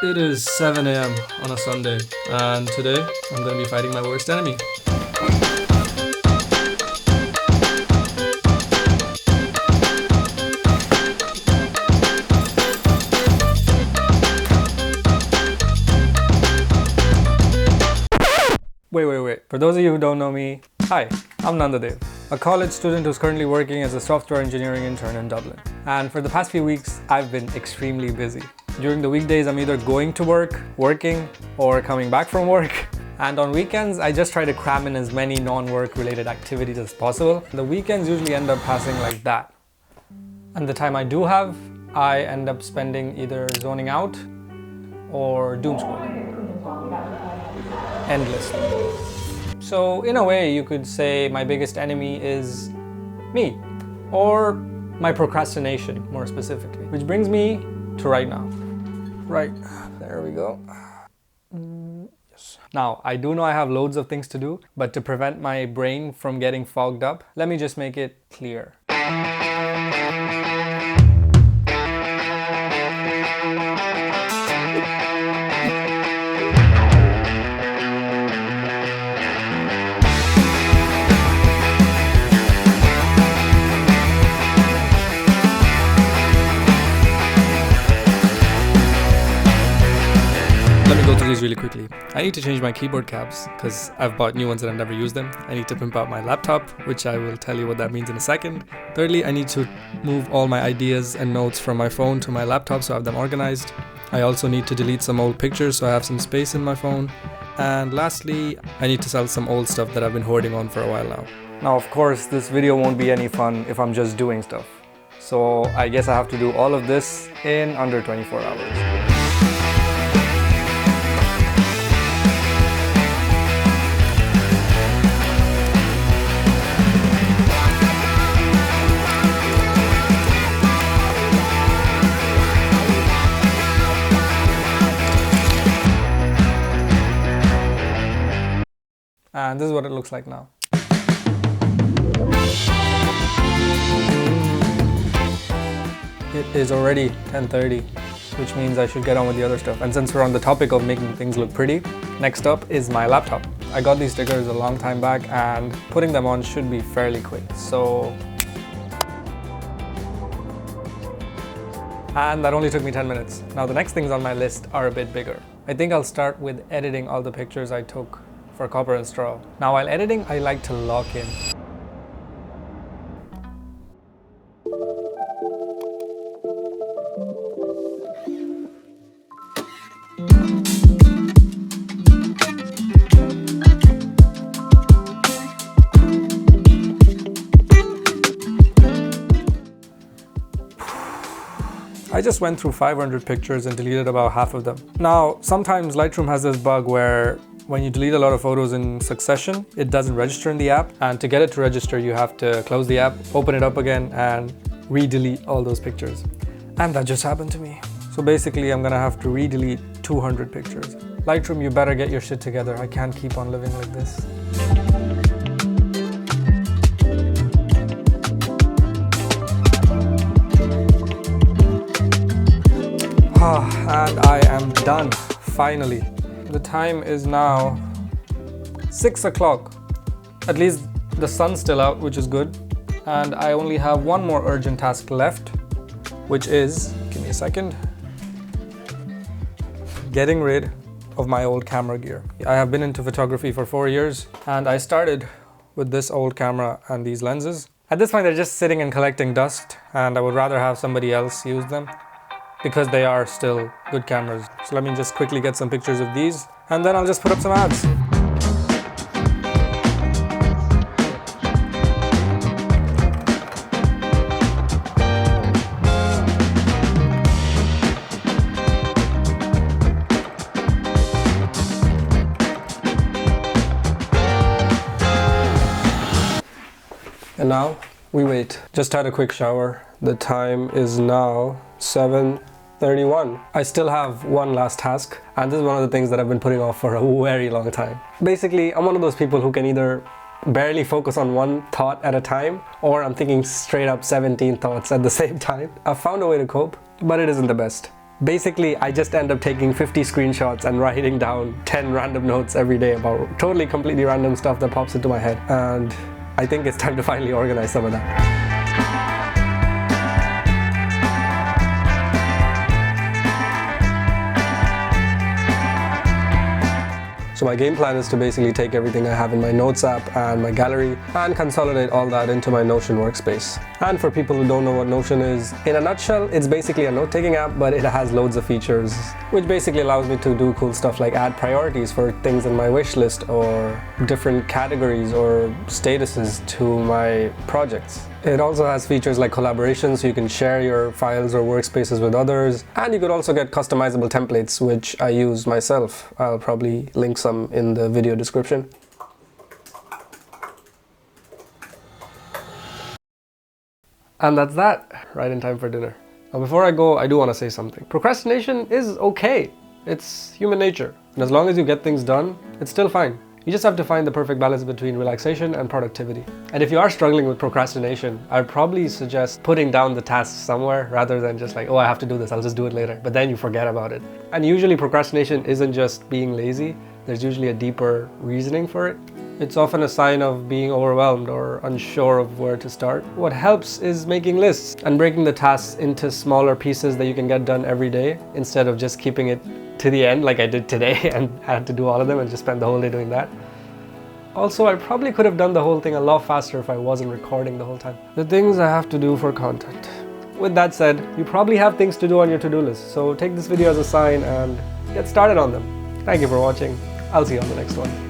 It is 7 a.m. on a Sunday, and today I'm going to be fighting my worst enemy. Wait. For those of you who don't know me, hi, I'm Nandadev, a college student who's currently working as a software engineering intern in Dublin. And for the past few weeks, I've been extremely busy. During the weekdays, I'm either going to work, working, or coming back from work. And on weekends, I just try to cram in as many non-work related activities as possible. The weekends usually end up passing like that. And the time I do have, I end up spending either zoning out or doom scrolling. Endlessly. So in a way, you could say my biggest enemy is me, or my procrastination more specifically. Which brings me to right now. Right, there we go. Yes. Now, I do know I have loads of things to do, but to prevent my brain from getting fogged up, let me just make it clear. Let me go through these really quickly. I need to change my keyboard caps because I've bought new ones and I've never used them. I need to pimp out my laptop, which I will tell you what that means in a second. Thirdly, I need to move all my ideas and notes from my phone to my laptop so I have them organized. I also need to delete some old pictures so I have some space in my phone. And lastly, I need to sell some old stuff that I've been hoarding on for a while now. Now, of course, this video won't be any fun if I'm just doing stuff. So I guess I have to do all of this in under 24 hours. And this is what it looks like now. It is already 10:30, which means I should get on with the other stuff. And since we're on the topic of making things look pretty, next up is my laptop. I got these stickers a long time back and putting them on should be fairly quick. And that only took me 10 minutes. Now the next things on my list are a bit bigger. I think I'll start with editing all the pictures I took for Copper and Straw. Now while editing, I like to lock in. I just went through 500 pictures and deleted about half of them. Now, sometimes Lightroom has this bug where when you delete a lot of photos in succession, it doesn't register in the app. And to get it to register, you have to close the app, open it up again, and re-delete all those pictures. And that just happened to me. So basically, I'm gonna have to re-delete 200 pictures. Lightroom, you better get your shit together. I can't keep on living like this. And I am done, finally. The time is now 6 o'clock. At least the sun's still out, which is good. And I only have one more urgent task left, which is, give me a second, getting rid of my old camera gear. I have been into photography for 4 years, and I started with this old camera and these lenses. At this point, they're just sitting and collecting dust, and I would rather have somebody else use them, because they are still good cameras. So let me just quickly get some pictures of these, and then I'll just put up some ads. And now we wait. Just had a quick shower. The time is now 7:31. I still have one last task, and this is one of the things that I've been putting off for a very long time. Basically, I'm one of those people who can either barely focus on one thought at a time, or I'm thinking straight up 17 thoughts at the same time. I've found a way to cope, but it isn't the best. Basically, I just end up taking 50 screenshots and writing down 10 random notes every day about totally, completely random stuff that pops into my head. And I think it's time to finally organize some of that. So my game plan is to basically take everything I have in my Notes app and my gallery and consolidate all that into my Notion workspace. And for people who don't know what Notion is, in a nutshell, it's basically a note-taking app, but it has loads of features, which basically allows me to do cool stuff like add priorities for things in my wish list or different categories or statuses to my projects. It also has features like collaboration, so you can share your files or workspaces with others. And you could also get customizable templates, which I use myself. I'll probably link some in the video description. And that's that, right in time for dinner. Now before I go, I do want to say something. Procrastination is okay. It's human nature. And as long as you get things done, it's still fine. You just have to find the perfect balance between relaxation and productivity. And if you are struggling with procrastination, I'd probably suggest putting down the task somewhere rather than just like, oh, I have to do this, I'll just do it later. But then you forget about it. And usually procrastination isn't just being lazy. There's usually a deeper reasoning for it. It's often a sign of being overwhelmed or unsure of where to start. What helps is making lists and breaking the tasks into smaller pieces that you can get done every day instead of just keeping it to the end like I did today and had to do all of them and just spend the whole day doing that. Also, I probably could have done the whole thing a lot faster if I wasn't recording the whole time. The things I have to do for content. With that said, you probably have things to do on your to-do list, so take this video as a sign and get started on them. Thank you for watching. I'll see you on the next one.